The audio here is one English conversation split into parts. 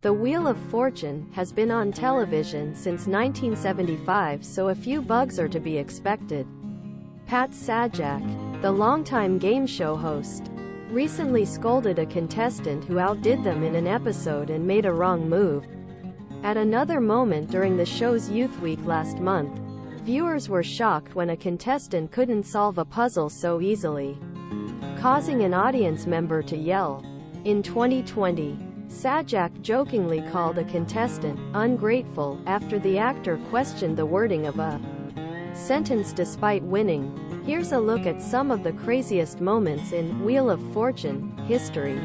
The Wheel of Fortune has been on television since 1975, so a few bugs are to be expected. Pat Sajak, the longtime game show host, recently scolded a contestant who outdid them in an episode and made a wrong move. At another moment during the show's Youth Week last month, viewers were shocked when a contestant couldn't solve a puzzle so easily, causing an audience member to yell. In 2020, Sajak jokingly called a contestant ungrateful after the actor questioned the wording of a sentence despite winning. Here's a look at some of the craziest moments in Wheel of Fortune history,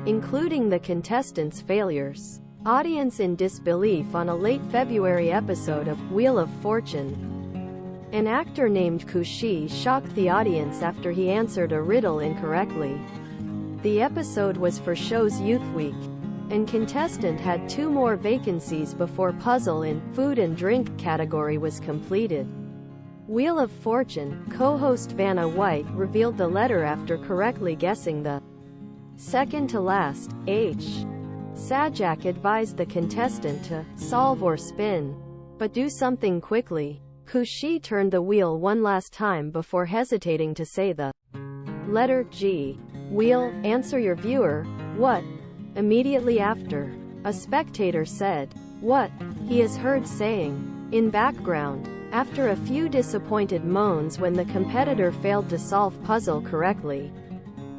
including the contestants' failures. Audience in disbelief on a late February episode of Wheel of Fortune. An actor named Kushi shocked the audience after he answered a riddle incorrectly. The episode was for show's Youth Week, and contestant had 2 more vacancies before puzzle in food and drink category was completed. Wheel of Fortune co-host Vanna White revealed the letter after correctly guessing the second to last H. Sajak advised the contestant to solve or spin, but do something quickly. Kushi turned the wheel one last time before hesitating to say the letter G. Wheel, answer your viewer, what? Immediately after, a spectator said, what? He is heard saying, in background, after a few disappointed moans when the competitor failed to solve puzzle correctly.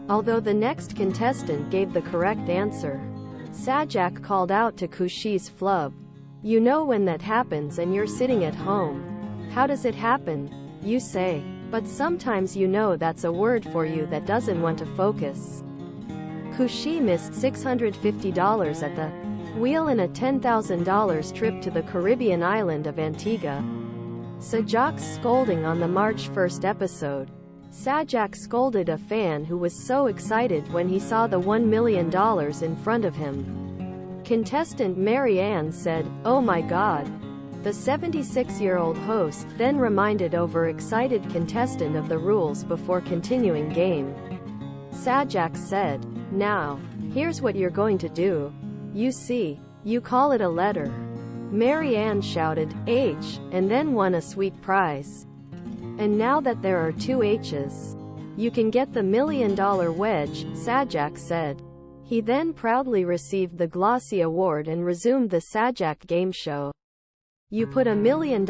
Although the next contestant gave the correct answer, Sajak called out to Kushi's flub. You know when that happens and you're sitting at home. How does it happen? You say. But sometimes you know that's a word for you that doesn't want to focus. Kushi missed $650 at the wheel in a $10,000 trip to the Caribbean island of Antigua. Sajak's scolding on the March 1st episode. Sajak scolded a fan who was so excited when he saw the $1 million in front of him. Contestant Mary Ann said, "Oh my God." The 76-year-old host then reminded overexcited contestant of the rules before continuing game. Sajak said, "Now, here's what you're going to do. You see, you call it a letter." Mary Ann shouted, "H," and then won a sweet prize. And now that there are 2 H's, you can get the $1 million wedge, Sajak said. He then proudly received the glossy award and resumed the Sajak game show. You put $1 million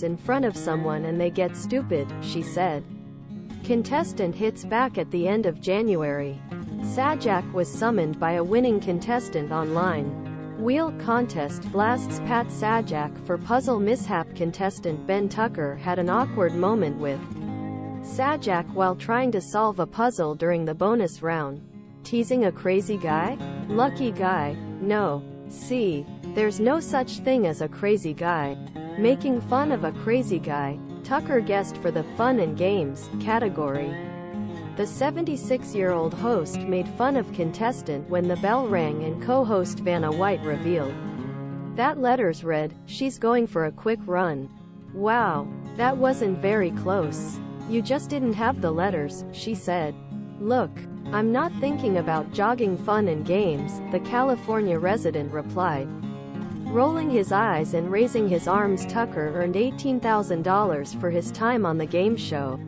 in front of someone and they get stupid, she said. Contestant hits back at the end of January. Sajak was summoned by a winning contestant online. Wheel contest blasts Pat Sajak for puzzle mishap. Contestant Ben Tucker had an awkward moment with Sajak while trying to solve a puzzle during the bonus round. Teasing a crazy guy? Lucky guy? No. See, there's no such thing as a crazy guy. Making fun of a crazy guy, Tucker guessed for the fun and games category. The 76-year-old host made fun of contestant when the bell rang and co-host Vanna White revealed that letters read, "She's going for a quick run." Wow, that wasn't very close. You just didn't have the letters, she said. Look, I'm not thinking about jogging. Fun and games, the California resident replied. Rolling his eyes and raising his arms, Tucker earned $18,000 for his time on the game show.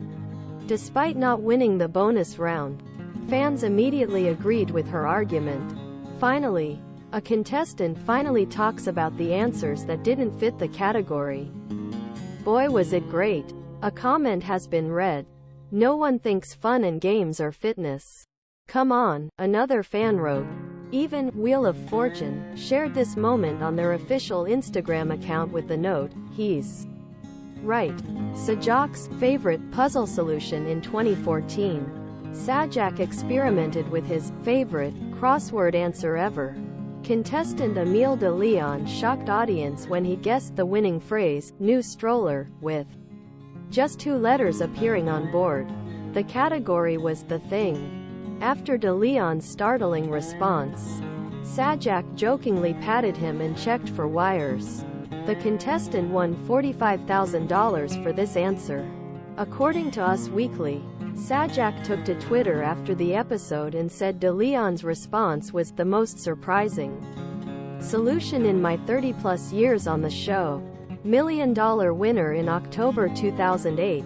Despite not winning the bonus round, fans immediately agreed with her argument. Finally, a contestant finally talks about the answers that didn't fit the category. Boy, was it great. A comment has been read. No one thinks fun and games are fitness. Come on, another fan wrote. Even Wheel of Fortune shared this moment on their official Instagram account with the note, "He's right." Sajak's favorite puzzle solution in 2014. Sajak experimented with his favorite crossword answer ever. Contestant Emile de Leon shocked audience when he guessed the winning phrase, "new stroller," with just 2 letters appearing on board. The category was the thing. After de Leon's startling response, Sajak jokingly patted him and checked for wires. The contestant won $45,000 for this answer. According to Us Weekly, Sajak took to Twitter after the episode and said de Leon's response was the most surprising. Solution in my 30-plus years on the show. $1 Million winner in October 2008.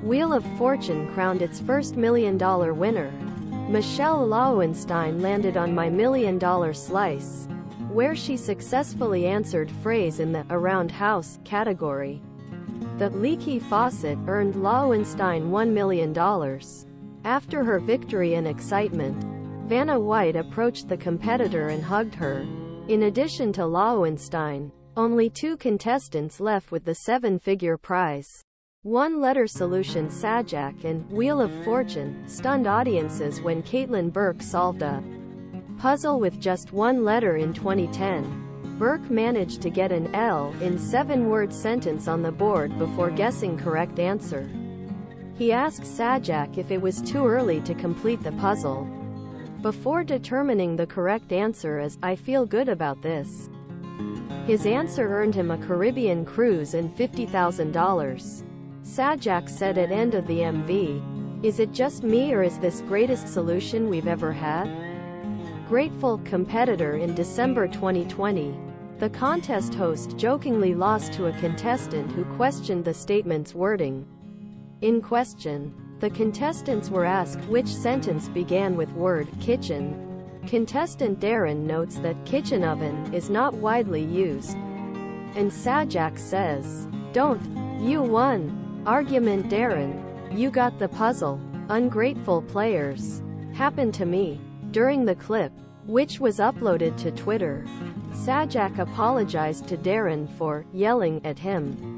Wheel of Fortune crowned its first $1 million winner. Michelle Lowenstein landed on my $1 million slice, where she successfully answered phrase in the around house category. The leaky faucet earned Lowenstein $1 million. After her victory and excitement, Vanna White approached the competitor and hugged her. In addition to Lowenstein, only 2 contestants left with the 7-figure prize. One-letter solution Sajak and Wheel of Fortune stunned audiences when Caitlin Burke solved a puzzle with just 1 letter in 2010. Burke managed to get an L in 7-word sentence on the board before guessing correct answer. He asked Sajak if it was too early to complete the puzzle, before determining the correct answer as, "I feel good about this." His answer earned him a Caribbean cruise and $50,000. Sajak said at end of the MV, "Is it just me or is this greatest solution we've ever had?" Grateful competitor in December 2020. The contest host jokingly lost to a contestant who questioned the statement's wording. In question, the contestants were asked which sentence began with word kitchen. Contestant Darren notes that kitchen oven is not widely used. And Sajak says, "Don't. You won." Argument Darren, "You got the puzzle. Ungrateful players. Happened to me." During the clip, which was uploaded to Twitter, Sajak apologized to Darren for yelling at him.